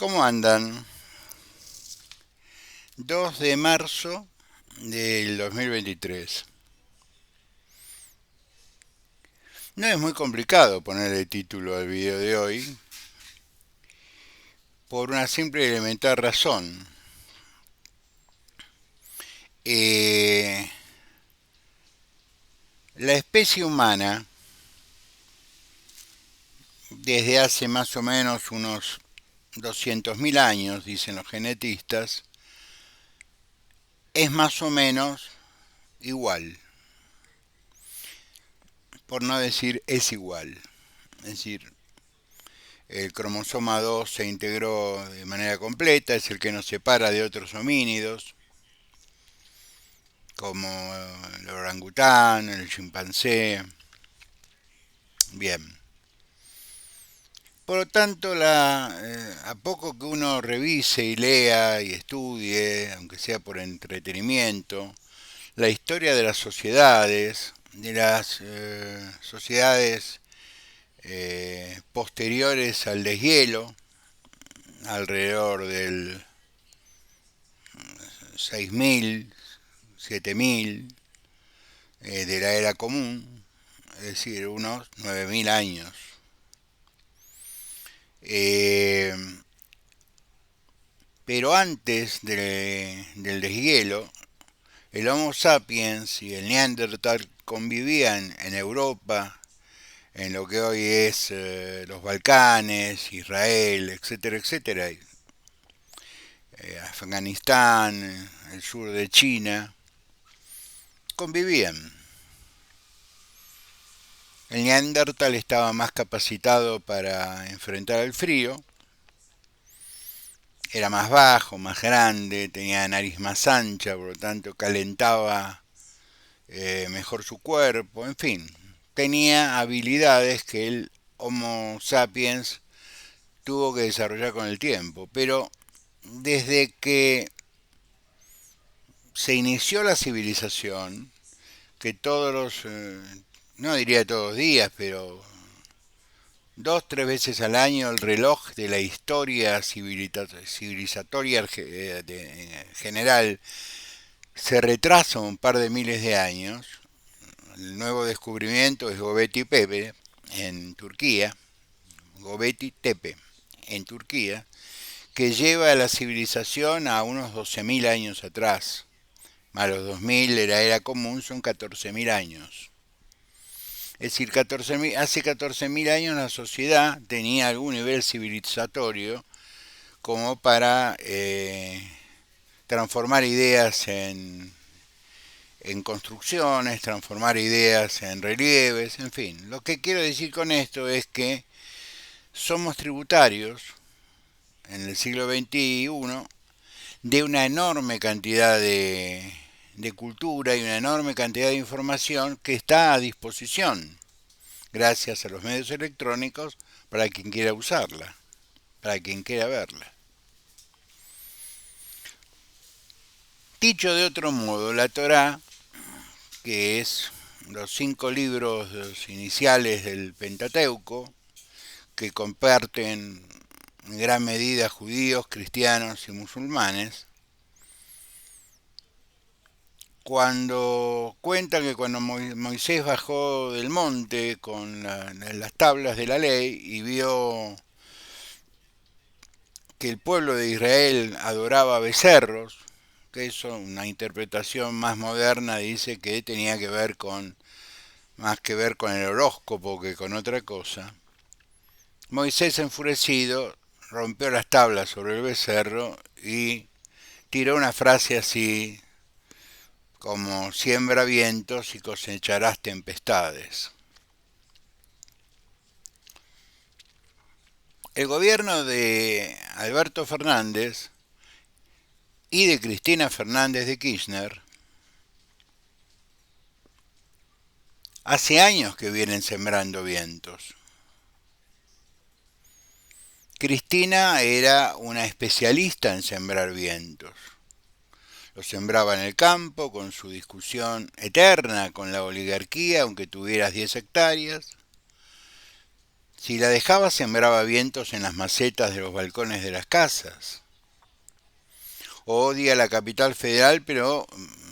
¿Cómo andan? 2 de marzo del 2023. No es muy complicado poner el título al video de hoy por una simple y elemental razón. Eh, la especie humana, desde hace más o menos unos 200.000 años, dicen los genetistas, es más o menos igual, por no decir es igual. Es decir, el cromosoma 2 se integró de manera completa, es el que nos separa de otros homínidos, como el orangután, el chimpancé. Bien. Por lo tanto, a poco que uno revise y lea y estudie, aunque sea por entretenimiento, la historia de las sociedades posteriores al deshielo, alrededor del 6.000, 7.000 de la era común, es decir, unos 9.000 años. Eh, pero antes del deshielo, el Homo sapiens y el Neandertal convivían en Europa, en lo que hoy es los Balcanes, Israel, etcétera, etcétera, Afganistán, el sur de China, convivían. El Neandertal estaba más capacitado para enfrentar el frío, era más bajo, más grande, tenía nariz más ancha, por lo tanto calentaba mejor su cuerpo, en fin, tenía habilidades que el Homo sapiens tuvo que desarrollar con el tiempo, pero desde que se inició la civilización, que todos no diría todos los días, pero 2, 3 veces al año el reloj de la historia civilizatoria en general se retrasa un par de miles de años. El nuevo descubrimiento es Göbekli Tepe en Turquía, Göbekli Tepe en Turquía, que lleva a la civilización a unos 12.000 años atrás. Más los 2.000 de la era común son 14.000 años. Es decir, hace 14.000 años la sociedad tenía algún nivel civilizatorio como para transformar ideas en construcciones, transformar ideas en relieves, en fin. Lo que quiero decir con esto es que somos tributarios en el siglo XXI de una enorme cantidad de cultura y una enorme cantidad de información que está a disposición gracias a los medios electrónicos para quien quiera usarla, para quien quiera verla. Dicho de otro modo, la Torá, que es los 5 libros iniciales del Pentateuco, que comparten en gran medida judíos, cristianos y musulmanes, cuando cuentan que cuando Moisés bajó del monte con las tablas de la ley y vio que el pueblo de Israel adoraba becerros, que eso, una interpretación más moderna dice que tenía que ver con, más que ver con el horóscopo que con otra cosa. Moisés, enfurecido, rompió las tablas sobre el becerro y tiró una frase así como: siembra vientos y cosecharás tempestades. El gobierno de Alberto Fernández y de Cristina Fernández de Kirchner hace años que vienen sembrando vientos. Cristina era una especialista en sembrar vientos. Lo sembraba en el campo con su discusión eterna con la oligarquía, aunque tuvieras 10 hectáreas. Si la dejaba sembraba vientos en las macetas de los balcones de las casas. Odia la capital federal, pero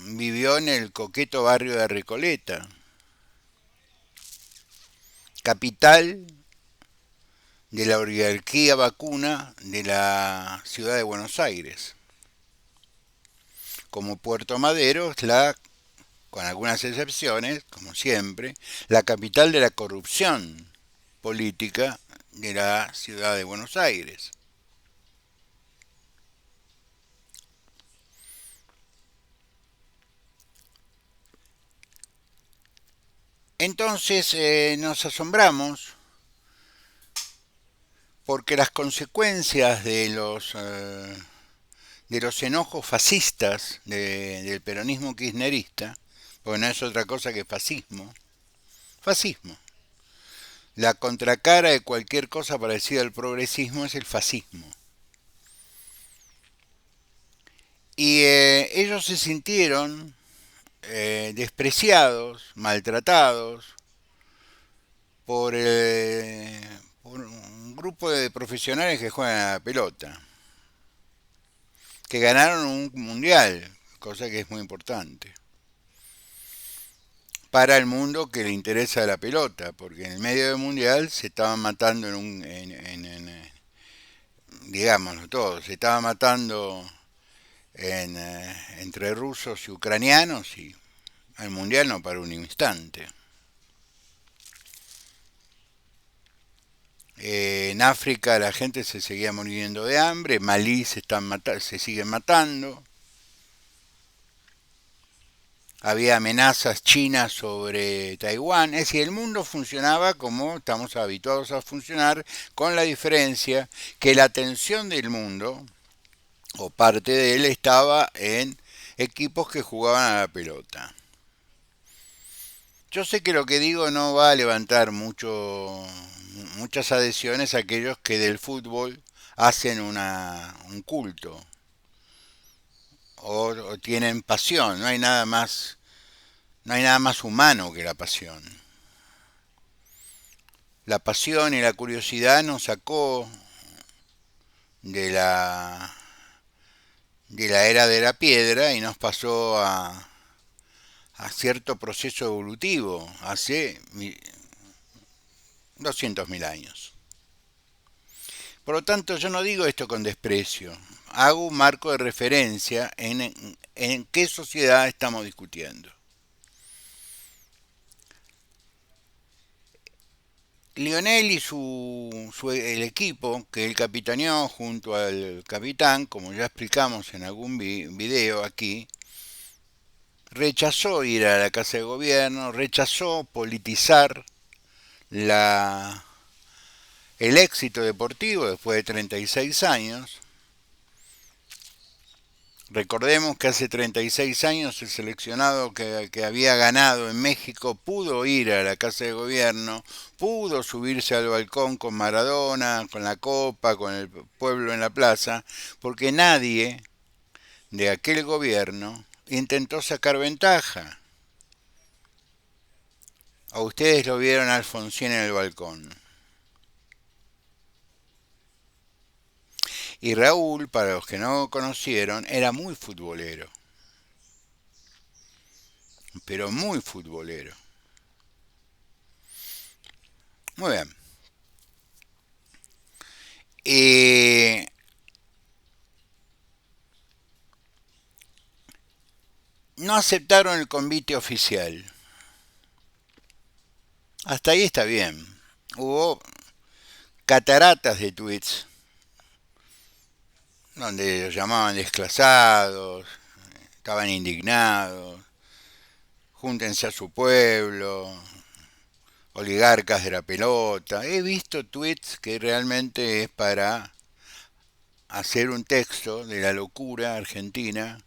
vivió en el coqueto barrio de Recoleta, capital de la oligarquía vacuna de la ciudad de Buenos Aires. Como Puerto Madero es con algunas excepciones, como siempre, la capital de la corrupción política de la ciudad de Buenos Aires. Entonces nos asombramos porque las consecuencias de los enojos fascistas del peronismo kirchnerista, porque no es otra cosa que fascismo, fascismo. La contracara de cualquier cosa parecida al progresismo es el fascismo. Y ellos se sintieron despreciados, maltratados por un grupo de profesionales que juegan a la pelota, que ganaron un mundial, cosa que es muy importante para el mundo que le interesa la pelota, porque en el medio del mundial se estaban matando digámoslo todo, se estaba matando entre rusos y ucranianos y el mundial no paró un instante. En África la gente se seguía muriendo de hambre, Malí se siguen matando, había amenazas chinas sobre Taiwán, es decir, el mundo funcionaba como estamos habituados a funcionar, con la diferencia que la atención del mundo, o parte de él, estaba en equipos que jugaban a la pelota. Yo sé que lo que digo no va a levantar muchas adhesiones a aquellos que del fútbol hacen un culto o tienen pasión. No hay nada más humano que la pasión. La pasión y la curiosidad nos sacó de de la era de la piedra y nos pasó a cierto proceso evolutivo hace 200.000 años. Por lo tanto, yo no digo esto con desprecio. Hago un marco de referencia en qué sociedad estamos discutiendo. Lionel y el equipo que él capitaneó junto al capitán, como ya explicamos en algún video aquí, rechazó ir a la Casa de Gobierno, rechazó politizar la, el éxito deportivo después de 36 años. Recordemos que hace 36 años el seleccionado que había ganado en México pudo ir a la Casa de Gobierno, pudo subirse al balcón con Maradona, con la copa, con el pueblo en la plaza, porque nadie de aquel gobierno intentó sacar ventaja. ¿O ustedes lo vieron a Alfonsín en el balcón? Y Raúl, para los que no conocieron, era muy futbolero, pero muy futbolero. Muy bien. Eh, no aceptaron el convite oficial. Hasta ahí está bien. Hubo cataratas de tweets donde los llamaban desclasados, estaban indignados, júntense a su pueblo, oligarcas de la pelota. He visto tweets que realmente es para hacer un texto de la locura argentina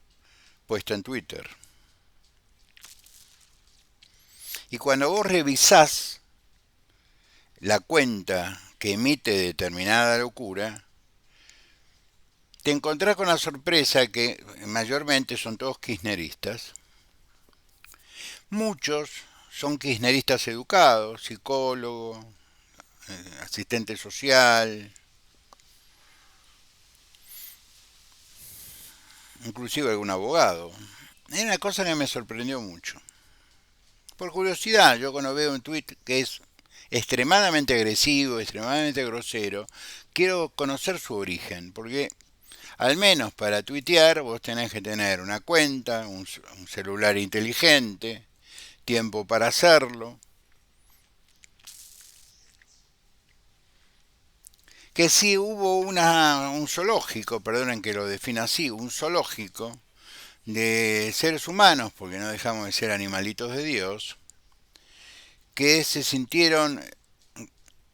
puesta en Twitter. Y cuando vos revisás la cuenta que emite determinada locura, te encontrás con la sorpresa que mayormente son todos kirchneristas. Muchos son kirchneristas educados, psicólogos, asistente social, inclusive algún abogado. Es una cosa que me sorprendió mucho. Por curiosidad, yo cuando veo un tuit que es extremadamente agresivo, extremadamente grosero, quiero conocer su origen, porque al menos para tuitear vos tenés que tener una cuenta, un celular inteligente, tiempo para hacerlo. Que sí hubo un zoológico, perdonen que lo defina así, un zoológico de seres humanos, porque no dejamos de ser animalitos de Dios, que se sintieron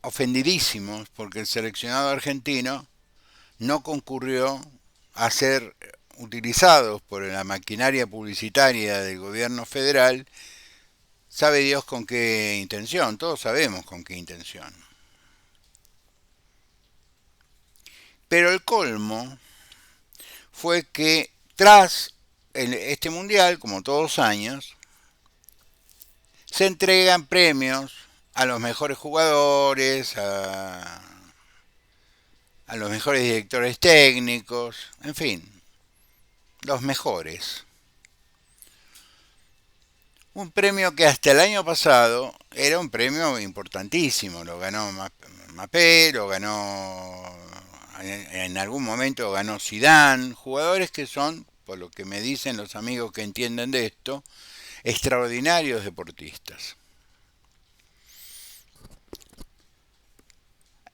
ofendidísimos porque el seleccionado argentino no concurrió a ser utilizados por la maquinaria publicitaria del gobierno federal, sabe Dios con qué intención, todos sabemos con qué intención. Pero el colmo fue que tras este mundial, como todos los años, se entregan premios a los mejores jugadores, a los mejores directores técnicos, en fin, los mejores. Un premio que hasta el año pasado era un premio importantísimo, lo ganó Mbappé, lo ganó en algún momento ganó Zidane, jugadores que son, por lo que me dicen los amigos que entienden de esto, extraordinarios deportistas.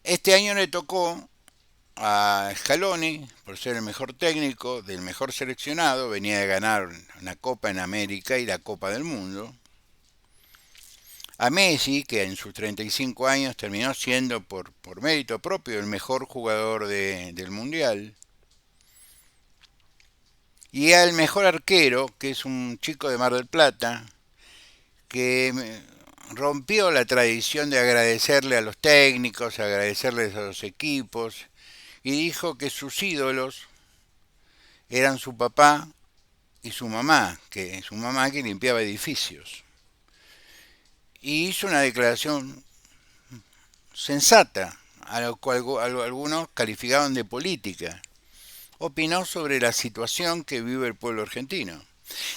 Este año le tocó a Scaloni, por ser el mejor técnico, del mejor seleccionado, venía de ganar una Copa en América y la Copa del Mundo. A Messi, que en sus 35 años terminó siendo por mérito propio el mejor jugador del Mundial. Y al mejor arquero, que es un chico de Mar del Plata, que rompió la tradición de agradecerle a los técnicos, agradecerles a los equipos, y dijo que sus ídolos eran su papá y su mamá que limpiaba edificios. Y hizo una declaración sensata, a lo cual algunos calificaban de política. Opinó sobre la situación que vive el pueblo argentino.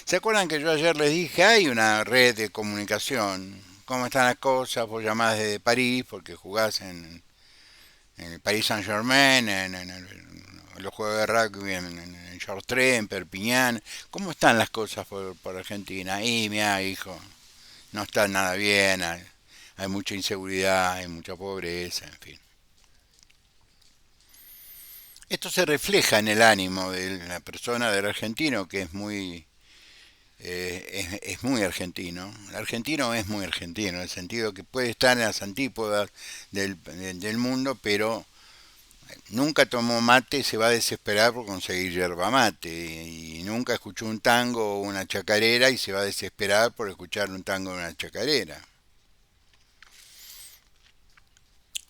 ¿Se acuerdan que yo ayer les dije, hay una red de comunicación? ¿Cómo están las cosas? Vos llamás desde París porque jugás en el Paris Saint-Germain, en los juegos de rugby en Chartres, en Perpiñán. ¿Cómo están las cosas por Argentina? Y mira, hijo, no está nada bien, hay mucha inseguridad, hay mucha pobreza, en fin. Esto se refleja en el ánimo de la persona del argentino, que es muy argentino. El argentino es muy argentino, en el sentido que puede estar en las antípodas del mundo, pero nunca tomó mate y se va a desesperar por conseguir yerba mate. Y nunca escuchó un tango o una chacarera y se va a desesperar por escuchar un tango o una chacarera.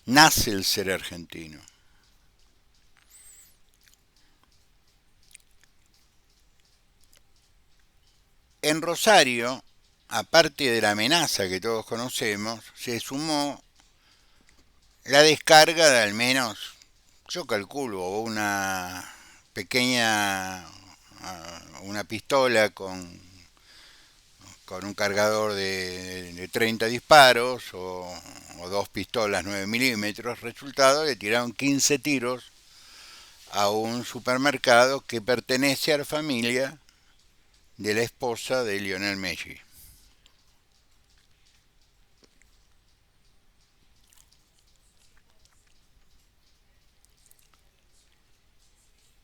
Nace el ser argentino. En Rosario, aparte de la amenaza que todos conocemos, se sumó la descarga de al menos, yo calculo, pequeña, una pistola con un cargador de 30 disparos o dos pistolas 9 milímetros. Resultado, le tiraron 15 tiros a un supermercado que pertenece a la familia de la esposa de Lionel Messi.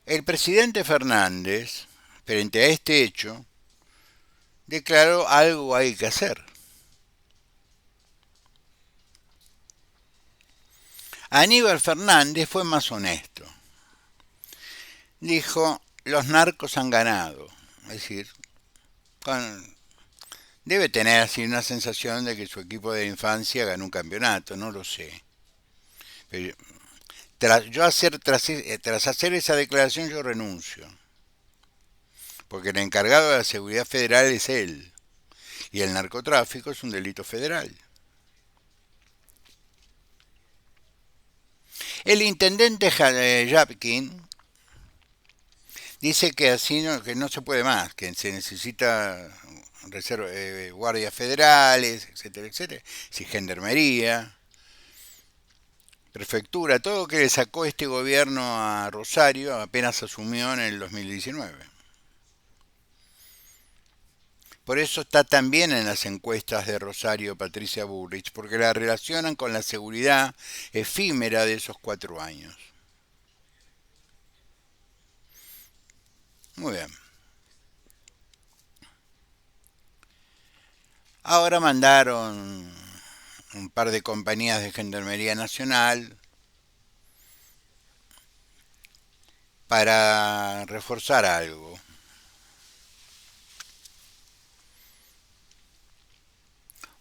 El presidente Fernández, frente a este hecho, declaró algo hay que hacer. Aníbal Fernández fue más honesto. Dijo, los narcos han ganado. Es decir, debe tener así una sensación de que su equipo de infancia ganó un campeonato, no lo sé. Pero tras hacer esa declaración yo renuncio, porque el encargado de la seguridad federal es él, y el narcotráfico es un delito federal. El intendente Yapkin dice que así no, que no se puede más, que se necesita guardias federales, etcétera, etcétera, si gendarmería, prefectura, todo lo que le sacó este gobierno a Rosario apenas asumió en el 2019. Por eso está también en las encuestas de Rosario Patricia Bullrich, porque la relacionan con la seguridad efímera de esos 4 años. Muy bien. Ahora mandaron un par de compañías de Gendarmería Nacional para reforzar algo.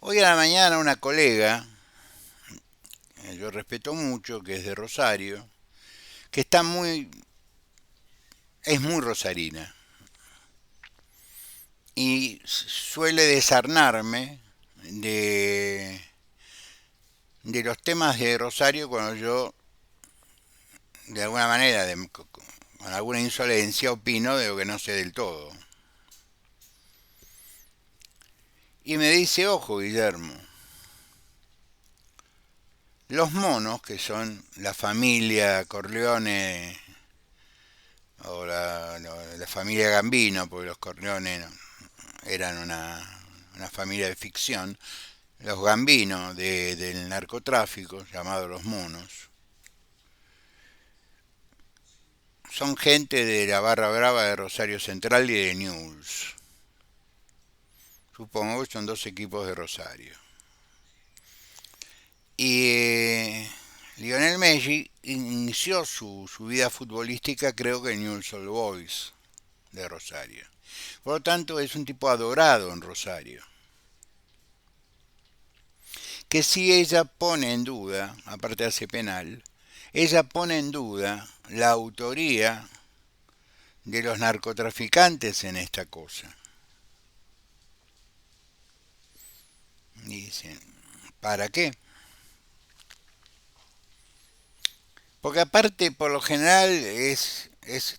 Hoy a la mañana una colega, yo respeto mucho, que es de Rosario, que es muy rosarina y suele desarnarme de, de los temas de Rosario cuando yo, de alguna manera, con alguna insolencia, opino de lo que no sé del todo. Y me dice, ojo, Guillermo, los monos, que son la familia Corleone o la familia Gambino, porque los Corleone eran una familia de ficción, los Gambino del narcotráfico, llamados los monos, son gente de la barra brava de Rosario Central y de Newell's. Supongo que son dos equipos de Rosario. Y Lionel Messi inició su vida futbolística, creo que en Newell's Old Boys de Rosario. Por lo tanto, es un tipo adorado en Rosario. Que si ella pone en duda, aparte hace penal, ella pone en duda la autoría de los narcotraficantes en esta cosa. Y dicen, ¿para qué? Porque aparte, por lo general, es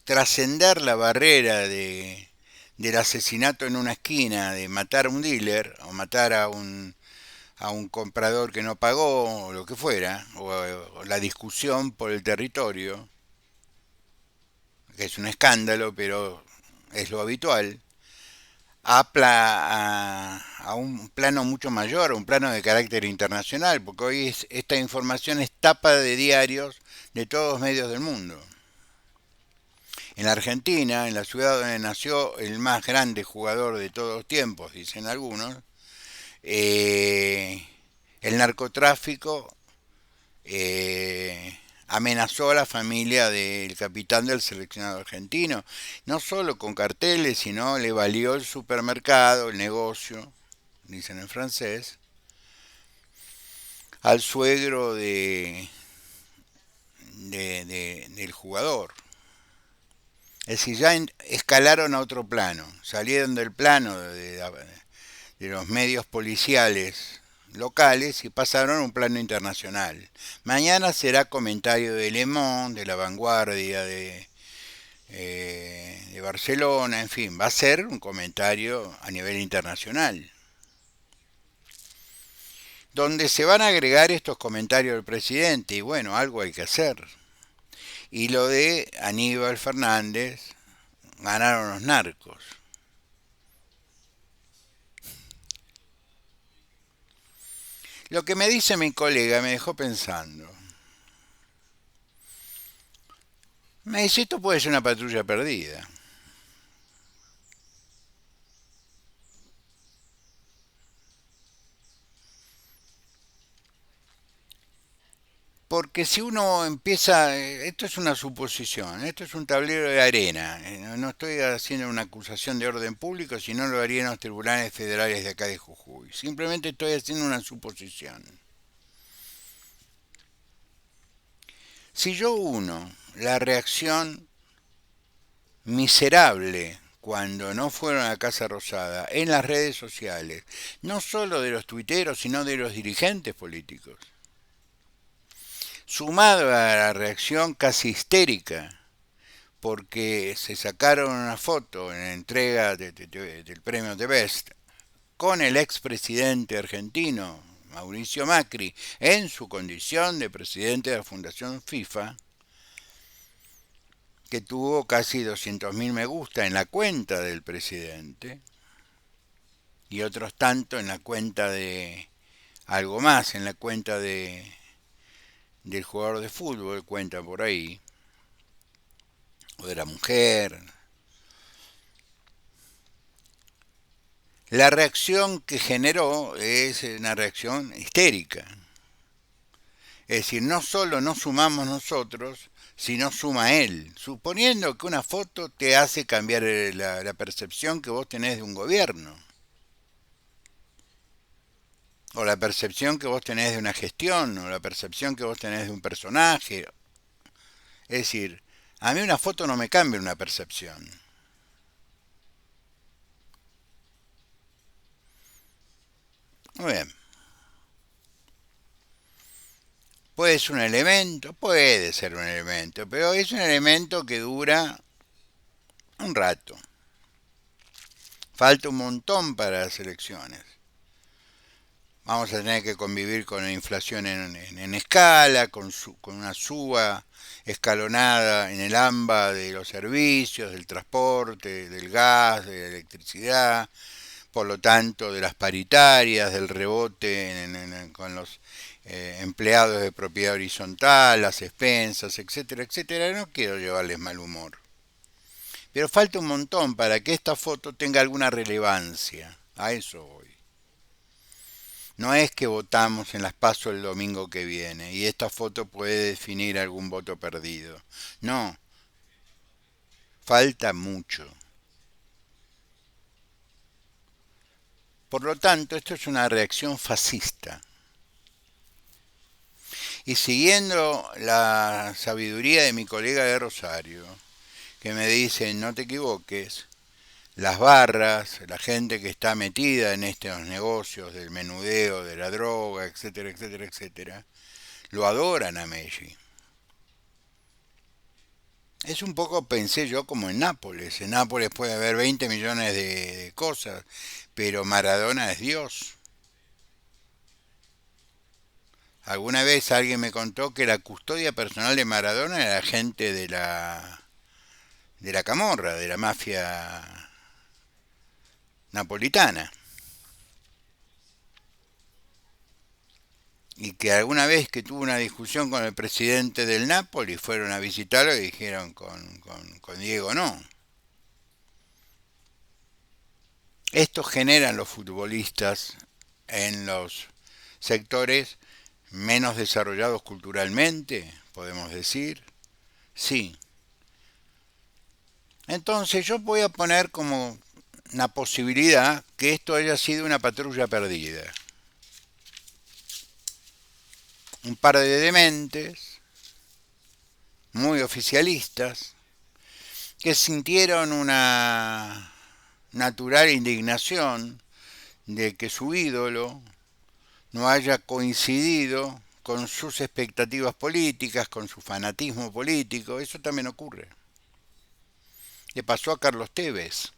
trascender la barrera del asesinato en una esquina, de matar a un dealer o matar a un comprador que no pagó o lo que fuera, o la discusión por el territorio, que es un escándalo, pero es lo habitual, a un plano mucho mayor, a un plano de carácter internacional, porque hoy esta información es tapa de diarios de todos los medios del mundo. En la Argentina, en la ciudad donde nació el más grande jugador de todos los tiempos, dicen algunos, eh, el narcotráfico amenazó a la familia del capitán del seleccionado argentino, no solo con carteles, sino le valió el supermercado, el negocio, dicen en francés, al suegro del jugador. Es decir, ya escalaron a otro plano, salieron del plano de los medios policiales locales y pasaron a un plano internacional. Mañana será comentario de Le Monde, de La Vanguardia, de Barcelona, en fin, va a ser un comentario a nivel internacional, donde se van a agregar estos comentarios del presidente y bueno, algo hay que hacer. Y lo de Aníbal Fernández, ganaron los narcos. Lo que me dice mi colega me dejó pensando. Me dice, esto puede ser una patrulla perdida. Porque si uno empieza, esto es una suposición, esto es un tablero de arena, no estoy haciendo una acusación de orden público, sino lo haría en los tribunales federales de acá de Jujuy. Simplemente estoy haciendo una suposición. Si yo uno la reacción miserable cuando no fueron a Casa Rosada en las redes sociales, no solo de los tuiteros, sino de los dirigentes políticos, sumado a la reacción casi histérica, porque se sacaron una foto en la entrega del premio de Best con el expresidente argentino, Mauricio Macri, en su condición de presidente de la Fundación FIFA, que tuvo casi 200.000 me gusta en la cuenta del presidente y otros tanto en la cuenta de algo más, en la cuenta del jugador de fútbol, cuenta por ahí, o de la mujer. La reacción que generó es una reacción histérica. Es decir, no solo no sumamos nosotros, sino suma él. Suponiendo que una foto te hace cambiar la percepción que vos tenés de un gobierno, o la percepción que vos tenés de una gestión, o la percepción que vos tenés de un personaje. Es decir, a mí una foto no me cambia una percepción. Muy bien. Puede ser un elemento, pero es un elemento que dura un rato. Falta un montón para las elecciones. Vamos a tener que convivir con la inflación en escala, con una suba escalonada en el AMBA de los servicios, del transporte, del gas, de la electricidad, por lo tanto de las paritarias, del rebote con los empleados de propiedad horizontal, las expensas, etcétera, etcétera. No quiero llevarles mal humor. Pero falta un montón para que esta foto tenga alguna relevancia. A eso voy. No es que votamos en las PASO el domingo que viene y esta foto puede definir algún voto perdido. No, falta mucho. Por lo tanto, esto es una reacción fascista. Y siguiendo la sabiduría de mi colega de Rosario, que me dice, no te equivoques, las barras, la gente que está metida en estos negocios del menudeo, de la droga, etcétera, etcétera, etcétera, lo adoran a Messi. Es un poco, pensé yo, como en Nápoles. En Nápoles puede haber 20 millones de cosas, pero Maradona es Dios. Alguna vez alguien me contó que la custodia personal de Maradona era gente de la camorra, de la mafia napolitana. Y que alguna vez que tuvo una discusión con el presidente del Napoli, fueron a visitarlo y dijeron con Diego no. Esto generan los futbolistas en los sectores menos desarrollados culturalmente, podemos decir. Sí. Entonces yo voy a poner como una posibilidad que esto haya sido una patrulla perdida. Un par de dementes, muy oficialistas, que sintieron una natural indignación de que su ídolo no haya coincidido con sus expectativas políticas, con su fanatismo político. Eso también ocurre. Le pasó a Carlos Tevez,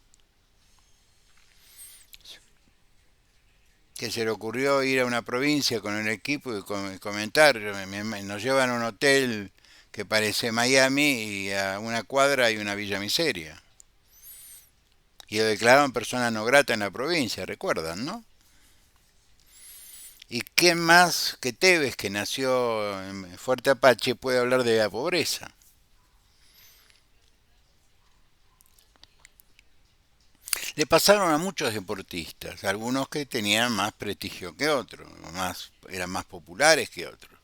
que se le ocurrió ir a una provincia con el equipo y comentar, nos llevan a un hotel que parece Miami y a una cuadra hay una villa miseria. Y lo declararon persona no grata en la provincia, recuerdan, ¿no? ¿Y qué más que Tevez, que nació en Fuerte Apache, puede hablar de la pobreza? Le pasaron a muchos deportistas, algunos que tenían más prestigio que otros, eran más populares que otros.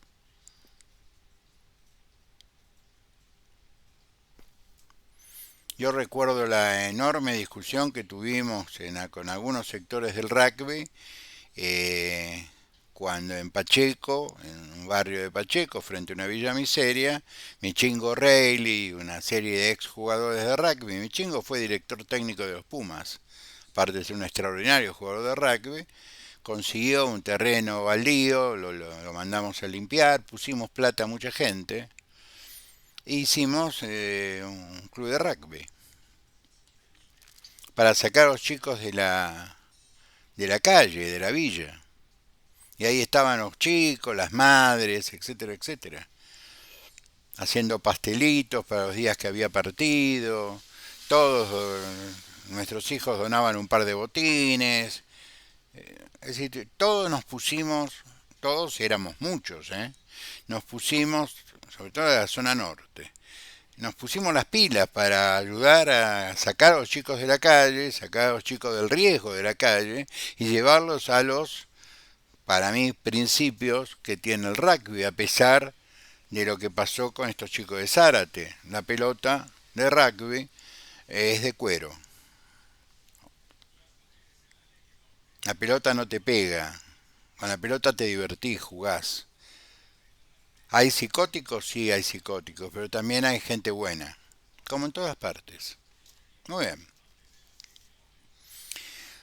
Yo recuerdo la enorme discusión que tuvimos con algunos sectores del rugby eh, cuando en Pacheco, en un barrio de Pacheco, frente a una villa miseria, Michingo Reilly, una serie de exjugadores de rugby, Michingo fue director técnico de los Pumas, aparte de ser un extraordinario jugador de rugby, consiguió un terreno baldío, lo mandamos a limpiar, pusimos plata a mucha gente e hicimos un club de rugby para sacar a los chicos de la calle, de la villa. Y ahí estaban los chicos, las madres, etcétera, etcétera, haciendo pastelitos para los días que había partido. Todos nuestros hijos donaban un par de botines. Es decir, todos nos pusimos, todos éramos muchos, nos pusimos, sobre todo en la zona norte, nos pusimos las pilas para ayudar a sacar a los chicos de la calle, sacar a los chicos del riesgo de la calle y llevarlos a los, para mí, principios que tiene el rugby, a pesar de lo que pasó con estos chicos de Zárate. La pelota de rugby es de cuero. La pelota no te pega. Con la pelota te divertís, jugás. ¿Hay psicóticos? Sí, hay psicóticos, pero también hay gente buena, como en todas partes. Muy bien.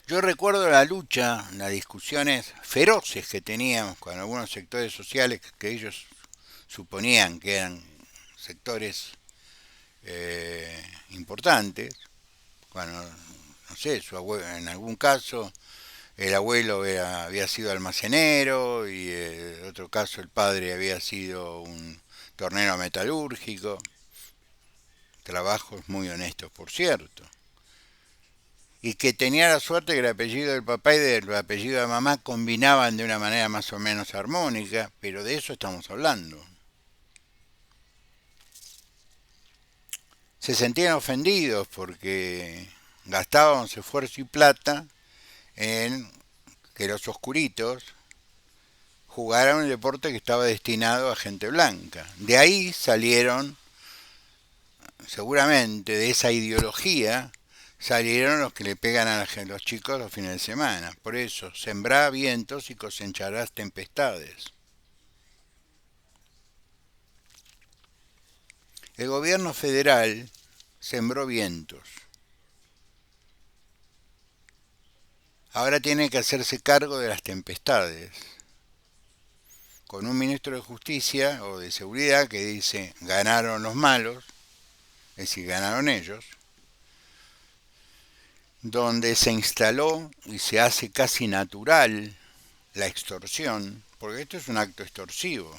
Yo recuerdo la lucha, las discusiones feroces que teníamos con algunos sectores sociales que ellos suponían que eran sectores importantes. Cuando, no sé, en algún caso el abuelo había sido almacenero y en otro caso el padre había sido un tornero metalúrgico. Trabajos muy honestos, por cierto. Y que tenía la suerte que el apellido del papá y el apellido de mamá combinaban de una manera más o menos armónica, pero de eso estamos hablando. Se sentían ofendidos porque gastábamos esfuerzo y plata en que los oscuritos jugaran un deporte que estaba destinado a gente blanca. De ahí salieron, seguramente, de esa ideología, salieron los que le pegan a los chicos los fines de semana. Por eso, sembrá vientos y cosecharás tempestades. El gobierno federal sembró vientos. Ahora tiene que hacerse cargo de las tempestades. Con un ministro de Justicia o de Seguridad que dice ganaron los malos, es decir, ganaron ellos, donde se instaló y se hace casi natural la extorsión, porque esto es un acto extorsivo.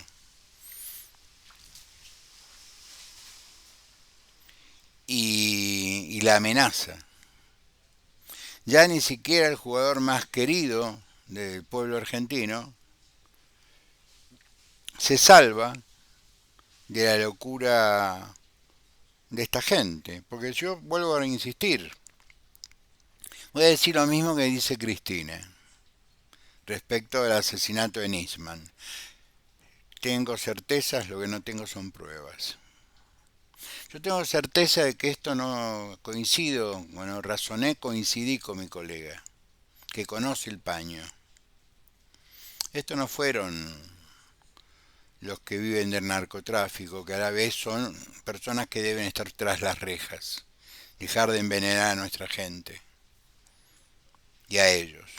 Y la amenaza. Ya ni siquiera el jugador más querido del pueblo argentino se salva de la locura de esta gente. Porque yo vuelvo a insistir, voy a decir lo mismo que dice Cristina respecto al asesinato de Nisman. Tengo certezas, lo que no tengo son pruebas. Yo tengo certeza de que esto no coincido, bueno, razoné, coincidí con mi colega, que conoce el paño. Estos no fueron los que viven del narcotráfico, que a la vez son personas que deben estar tras las rejas, dejar de envenenar a nuestra gente y a ellos,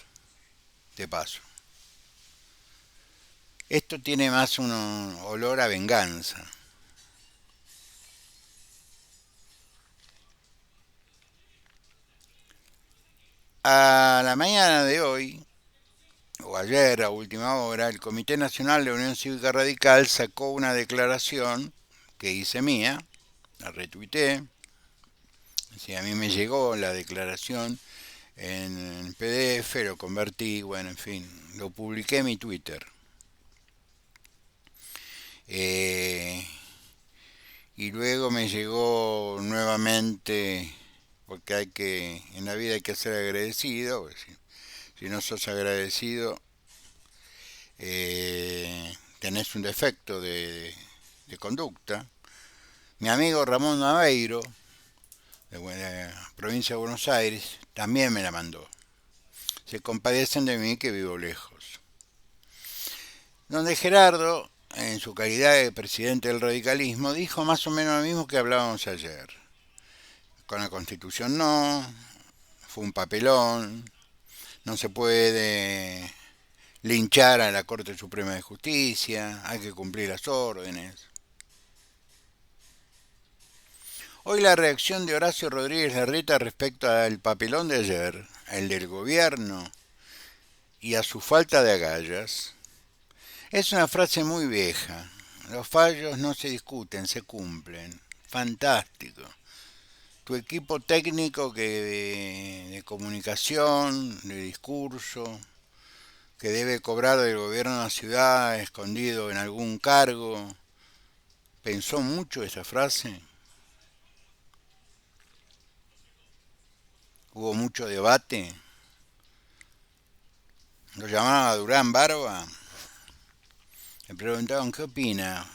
de paso. Esto tiene más un olor a venganza. A la mañana de hoy, o ayer a última hora, el Comité Nacional de Unión Cívica Radical sacó una declaración que hice mía, la retuiteé. Sí, a mí me llegó la declaración en PDF, lo convertí, bueno, en fin, lo publiqué en mi Twitter. Eh, y luego me llegó nuevamente, porque en la vida hay que ser agradecido, si no sos agradecido, tenés un defecto de conducta. Mi amigo Ramón Naveiro, de la provincia de Buenos Aires, también me la mandó. Se compadecen de mí que vivo lejos. Donde Gerardo, en su calidad de presidente del radicalismo, dijo más o menos lo mismo que hablábamos ayer. Con la Constitución no, fue un papelón, no se puede linchar a la Corte Suprema de Justicia, hay que cumplir las órdenes. Hoy la reacción de Horacio Rodríguez Larreta respecto al papelón de ayer, el del gobierno y a su falta de agallas, es una frase muy vieja. Los fallos no se discuten, se cumplen. Fantástico. Tu equipo técnico de comunicación, de discurso, que debe cobrar del gobierno de la ciudad escondido en algún cargo, pensó mucho esa frase. Hubo mucho debate. Lo llamaban a Durán Barba. Le preguntaban qué opina.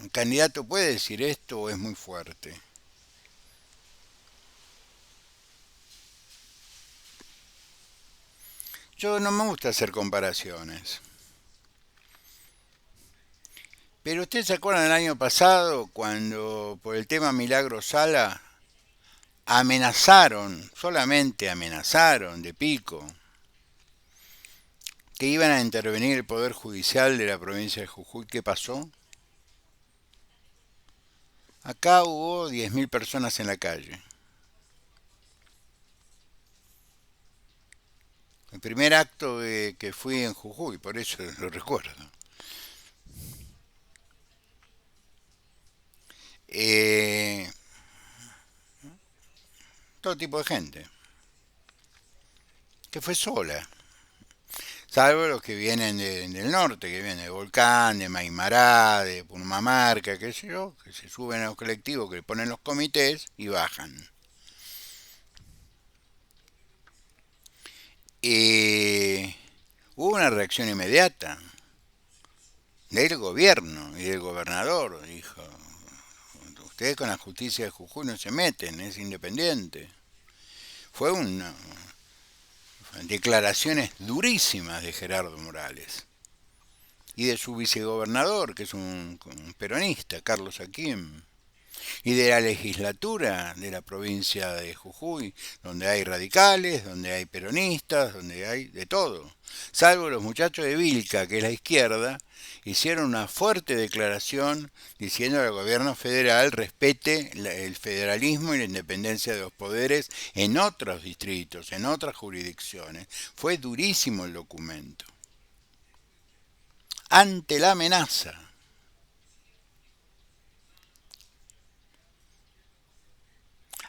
¿Un candidato puede decir esto o es muy fuerte? Yo no me gusta hacer comparaciones. Pero ustedes se acuerdan del año pasado cuando por el tema Milagro Sala amenazaron, solamente amenazaron de pico, que iban a intervenir el Poder Judicial de la provincia de Jujuy. ¿Qué pasó? Acá hubo 10.000 personas en la calle. El primer acto que fui en Jujuy, por eso lo recuerdo. Eh, Todo tipo de gente, que fue sola, salvo los que vienen del norte, que vienen de Volcán, de Maimará, de Purmamarca, qué sé yo, que se suben a los colectivos que le ponen los comités y bajan. Eh, Hubo una reacción inmediata del gobierno y del gobernador, dijo, ustedes con la justicia de Jujuy no se meten, es independiente. Fue una declaraciones durísimas de Gerardo Morales y de su vicegobernador, que es un peronista, Carlos Aquim, y de la legislatura de la provincia de Jujuy, donde hay radicales, donde hay peronistas, donde hay de todo. Salvo los muchachos de Vilca, que es la izquierda, hicieron una fuerte declaración diciendo al gobierno federal respete el federalismo y la independencia de los poderes en otros distritos, en otras jurisdicciones. Fue durísimo el documento. Ante la amenaza.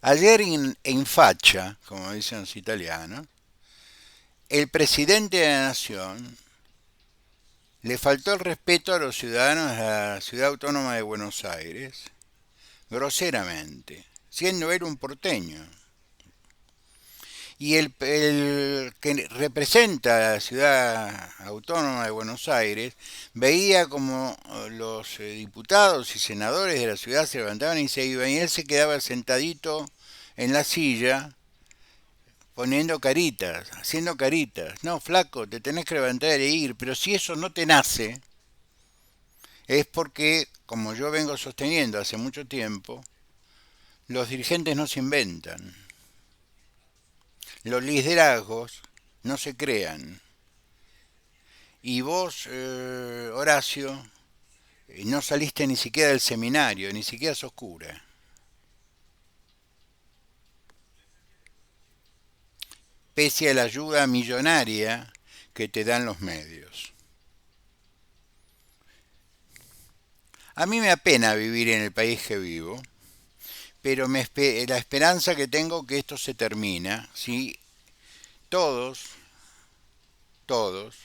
Ayer en Facha, como dicen los italianos, el presidente de la nación le faltó el respeto a los ciudadanos de la ciudad autónoma de Buenos Aires, groseramente, siendo él un porteño. Y el que representa a la ciudad autónoma de Buenos Aires veía como los diputados y senadores de la ciudad se levantaban y se iban, y él se quedaba sentadito en la silla poniendo caritas, haciendo caritas. No, flaco, te tenés que levantar e ir, pero si eso no te nace, es porque, como yo vengo sosteniendo hace mucho tiempo, los dirigentes no se inventan. Los liderazgos no se crean. Y vos, Horacio, no saliste ni siquiera del seminario, ni siquiera sos cura. Pese a la ayuda millonaria que te dan los medios. A mí me apena vivir en el país que vivo, pero la esperanza que tengo que esto se termina, si todos, todos,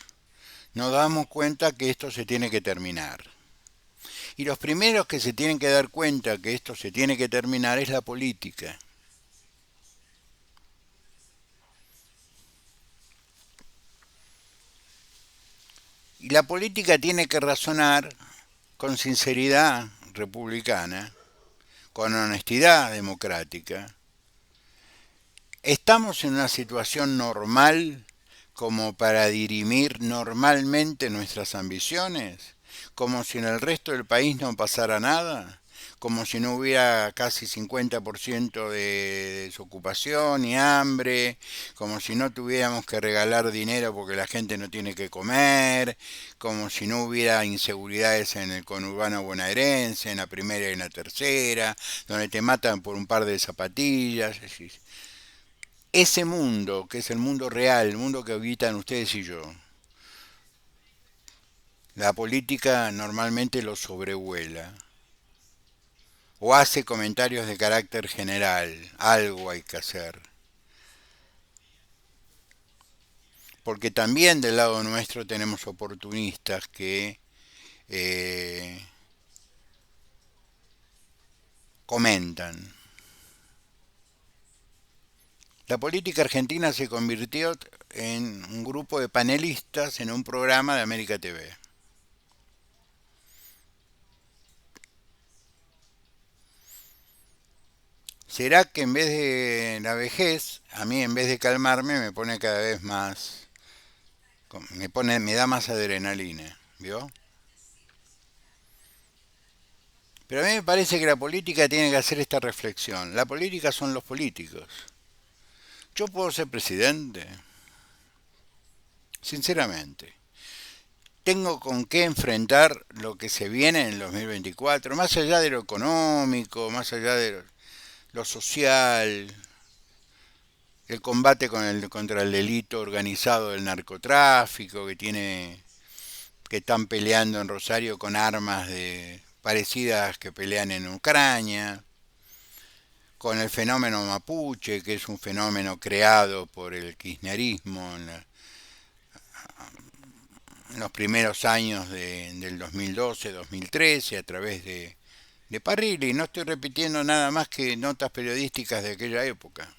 nos damos cuenta que esto se tiene que terminar. Y los primeros que se tienen que dar cuenta que esto se tiene que terminar es la política. Y la política tiene que razonar con sinceridad republicana, con honestidad democrática. ¿Estamos en una situación normal como para dirimir normalmente nuestras ambiciones? ¿Como si en el resto del país no pasara nada? como si no hubiera casi 50% de desocupación y hambre, como si no tuviéramos que regalar dinero porque la gente no tiene que comer, como si no hubiera inseguridades en el conurbano bonaerense, en la primera y en la tercera, donde te matan por un par de zapatillas. Ese mundo, que es el mundo real, el mundo que habitan ustedes y yo, la política normalmente lo sobrevuela o hace comentarios de carácter general, algo hay que hacer. Porque también del lado nuestro tenemos oportunistas que eh, comentan. La política argentina se convirtió en un grupo de panelistas en un programa de América TV. ¿Será que en vez de la vejez, a mí en vez de calmarme me pone cada vez más, me da más adrenalina, ¿vio? Pero a mí me parece que la política tiene que hacer esta reflexión. La política son los políticos. Yo puedo ser presidente, sinceramente. Tengo con qué enfrentar lo que se viene en el 2024, más allá de lo económico, más allá de lo social, el combate contra el delito organizado del narcotráfico que están peleando en Rosario con armas parecidas que pelean en Ucrania, con el fenómeno mapuche, que es un fenómeno creado por el kirchnerismo en los primeros años del 2012-2013 a través de Parrilli. No estoy repitiendo nada más que notas periodísticas de aquella época.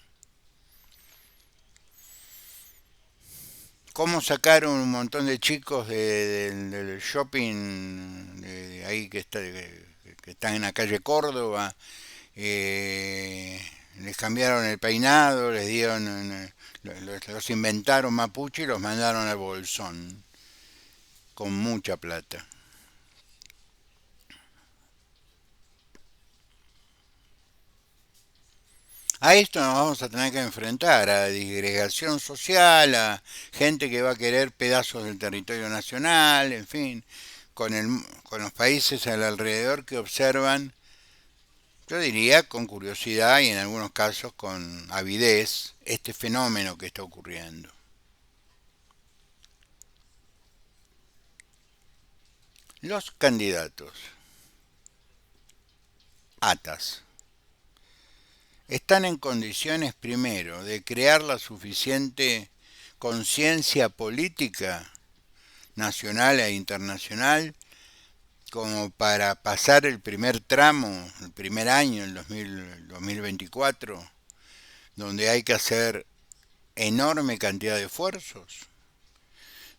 Cómo sacaron un montón de chicos del shopping de ahí que están en la calle Córdoba, les cambiaron el peinado, les dieron, los inventaron mapuche y los mandaron al Bolsón con mucha plata. A esto nos vamos a tener que enfrentar, a disgregación social, a gente que va a querer pedazos del territorio nacional, en fin, con los países alrededor que observan, yo diría con curiosidad y en algunos casos con avidez, este fenómeno que está ocurriendo. Los candidatos, ATAS, están en condiciones primero de crear la suficiente conciencia política nacional e internacional como para pasar el primer tramo, el primer año, el 2024, donde hay que hacer enorme cantidad de esfuerzos.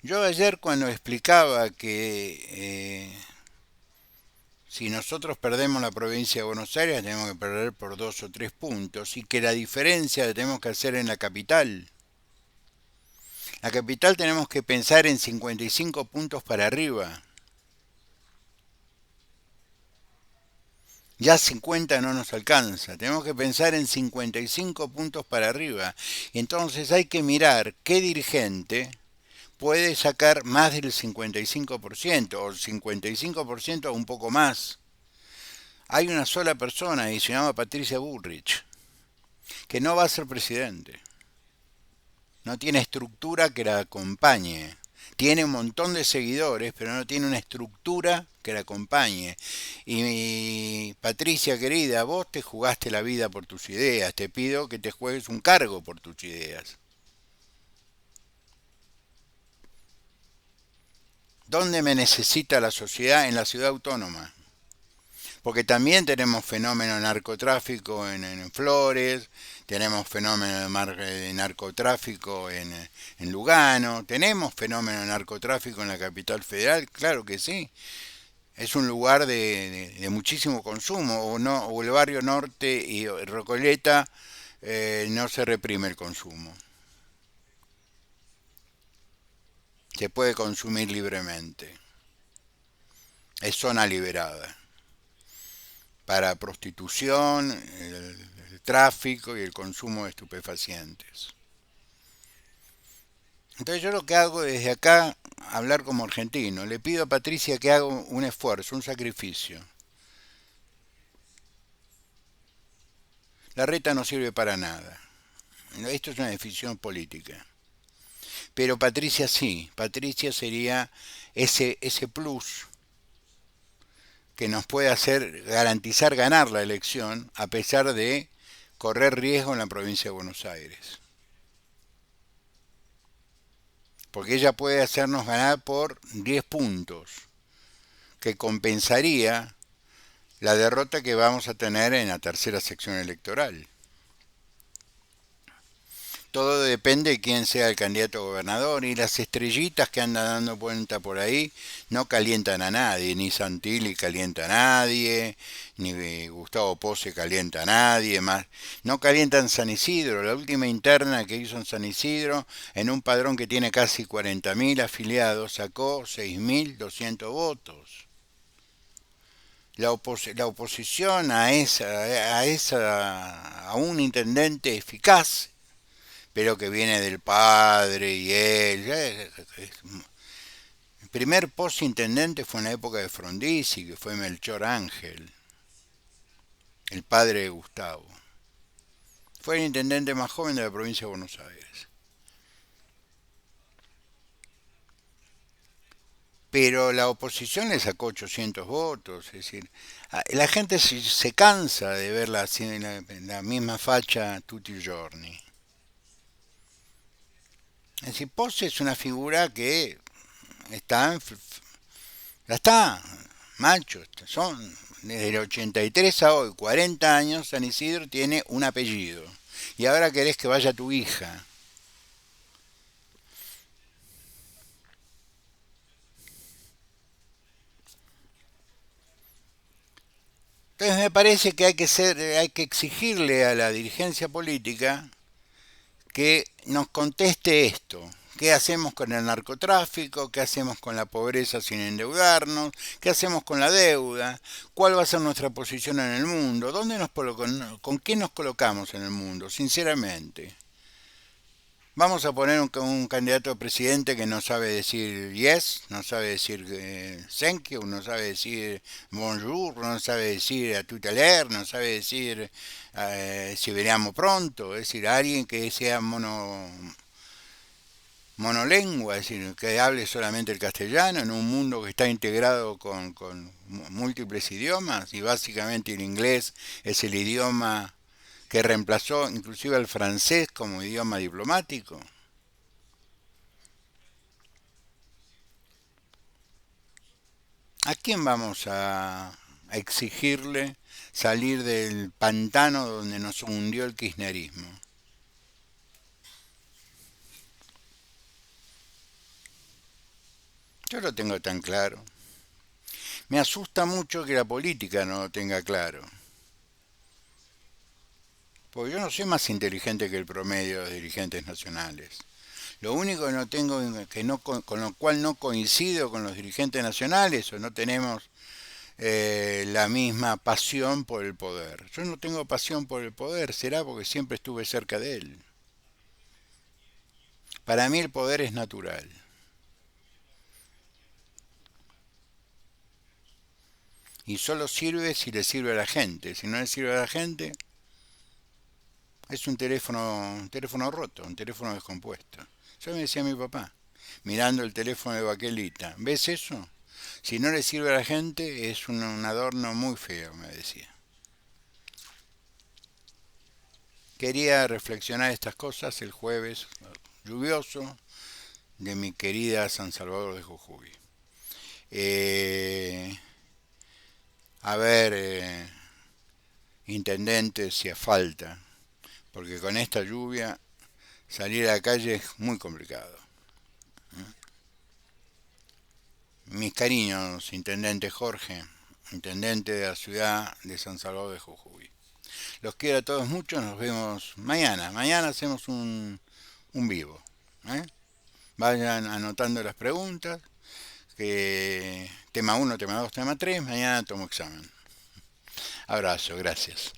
Yo ayer cuando explicaba que si nosotros perdemos la provincia de Buenos Aires tenemos que perder por 2 o 3 puntos y que la diferencia la tenemos que hacer en la capital. La capital tenemos que pensar en 55 puntos para arriba. Ya 50 no nos alcanza, tenemos que pensar en 55 puntos para arriba. Entonces hay que mirar qué dirigente puede sacar más del 55% o el 55% o un poco más. Hay una sola persona y se llama Patricia Bullrich, que no va a ser presidente. No tiene estructura que la acompañe. Tiene un montón de seguidores, pero no tiene una estructura que la acompañe. Y Patricia querida, vos te jugaste la vida por tus ideas. Te pido que te juegues un cargo por tus ideas. ¿Dónde me necesita la sociedad? En la ciudad autónoma. Porque también tenemos fenómeno de narcotráfico en Flores, tenemos fenómeno de narcotráfico en Lugano, tenemos fenómeno de narcotráfico en la capital federal, claro que sí. Es un lugar de muchísimo consumo, o, no, o el barrio norte y Recoleta no se reprime el consumo, se puede consumir libremente, es zona liberada. para prostitución, el tráfico y el consumo de estupefacientes. Entonces yo lo que hago desde acá, hablar como argentino, le pido a Patricia que haga un esfuerzo, un sacrificio. La reta no sirve para nada. Esto es una decisión política. Pero Patricia sí, Patricia sería ese plus que nos puede hacer garantizar ganar la elección a pesar de correr riesgo en la provincia de Buenos Aires. Porque ella puede hacernos ganar por 10 puntos, que compensaría la derrota que vamos a tener en la tercera sección electoral. Todo depende de quién sea el candidato a gobernador y las estrellitas que andan dando vuelta por ahí no calientan a nadie, ni Santilli calienta a nadie, ni Gustavo Pose calienta a nadie, más no calientan San Isidro, la última interna que hizo en San Isidro, en un padrón que tiene casi 40.000 afiliados, sacó 6.200 votos. La oposición a un intendente eficaz pero que viene del padre y él. El primer post-intendente fue en la época de Frondizi, que fue Melchor Ángel, el padre de Gustavo. Fue el intendente más joven de la provincia de Buenos Aires. Pero la oposición le sacó 800 votos, es decir, la gente se cansa de verla así en la misma facha tutti i giorni. Es decir, Pose es una figura que está ya está, macho, son desde el 83 a hoy, 40 años, San Isidro tiene un apellido. Y ahora querés que vaya tu hija. Entonces me parece que hay que exigirle a la dirigencia política que nos conteste esto. ¿Qué hacemos con el narcotráfico? ¿Qué hacemos con la pobreza sin endeudarnos? ¿Qué hacemos con la deuda? ¿Cuál va a ser nuestra posición en el mundo? ¿Con quién nos colocamos en el mundo? Sinceramente. Vamos a poner un candidato a presidente que no sabe decir yes, no sabe decir thank you, no sabe decir bonjour, no sabe decir a tout à l'heure, no sabe decir si veríamos pronto, es decir, alguien que sea monolengua, es decir, que hable solamente el castellano en un mundo que está integrado con múltiples idiomas y básicamente el inglés es el idioma que reemplazó inclusive al francés como idioma diplomático. ¿A quién vamos a exigirle salir del pantano donde nos hundió el kirchnerismo? Yo lo tengo tan claro. Me asusta mucho que la política no lo tenga claro. Porque yo no soy más inteligente que el promedio de los dirigentes nacionales. Lo único que no tengo, que no, con lo cual no coincido con los dirigentes nacionales o no tenemos la misma pasión por el poder. Yo no tengo pasión por el poder, será porque siempre estuve cerca de él. Para mí el poder es natural. Y solo sirve si le sirve a la gente. Si no le sirve a la gente, es un teléfono roto, un teléfono descompuesto. Yo me decía mi papá, mirando el teléfono de Baquelita, ¿ves eso? Si no le sirve a la gente, es un adorno muy feo, me decía. Quería reflexionar estas cosas el jueves lluvioso de mi querida San Salvador de Jujuy. Eh, a ver, intendente, si a falta, porque con esta lluvia salir a la calle es muy complicado. Mis cariños, intendente Jorge, intendente de la ciudad de San Salvador de Jujuy. Los quiero a todos mucho, nos vemos mañana. Mañana hacemos un vivo. ¿Eh? Vayan anotando las preguntas, que tema uno, tema 2, tema 3, mañana tomo examen. Abrazo, gracias.